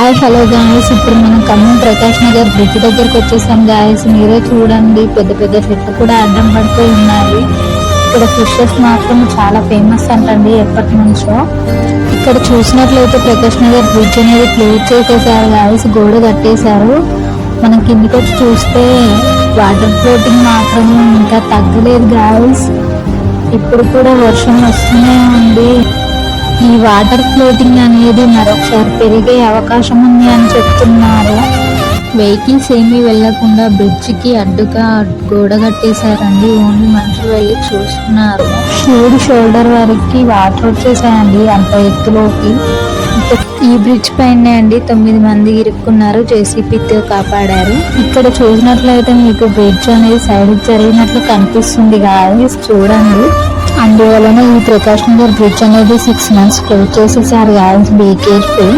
Hi hello guys, ఇప్పుడు మనం Khammam Prakash Nagar bridge దగ్గరకు వచ్చేసాం గాయస్. మీరే చూడండి, పెద్ద పెద్ద చెట్లు కూడా అడ్డం పడిపోయి ఉన్నాయి. ఇక్కడ ఫిషెస్ మాత్రం చాలా ఫేమస్ అంటండి ఎప్పటి నుంచో. ఇక్కడ చూసినట్లయితే ప్రకాష్ నగర్ బ్రిడ్జ్ అనేది క్లోజ్ చేసేసారు గాయస్, గోడ కట్టేశారు. మనం కిందికి వచ్చి చూస్తే వాటర్ ఫ్లోటింగ్ మాత్రం ఇంకా తగ్గలేదు గాయస్. ఇప్పుడు కూడా వర్షం వస్తూనే ఉంది. ఈ వాటర్ ఫ్లోటింగ్ అనేది మరొకసారి పెరిగే అవకాశం ఉంది అని చెప్తున్నారు. వెహికల్స్ ఏమీ వెళ్లకుండా బ్రిడ్జ్ కి అడ్డుగా గోడ కట్టేశారండి. ఓన్లీ మనుషులు వెళ్ళి చూస్తున్నారు. షోల్డర్ వరకు వాటర్ వచ్చేసాయండి అంత ఎత్తులోకి. ఈ బ్రిడ్జ్ పైన అండి 9 మంది ఇరుక్కున్నారు, జేసీబీతో కాపాడారు. ఇక్కడ చూసినట్లయితే మీకు బ్రిడ్జ్ అనేది సైడ్ జరిగినట్లు కనిపిస్తుంది గాయస్, చూడండి. అందువలన ఈ ప్రకాష్ నగర్ బ్రిడ్జ్ అనేది 6 months క్లోజ్ చేసేసారు గాయస్. Be careful.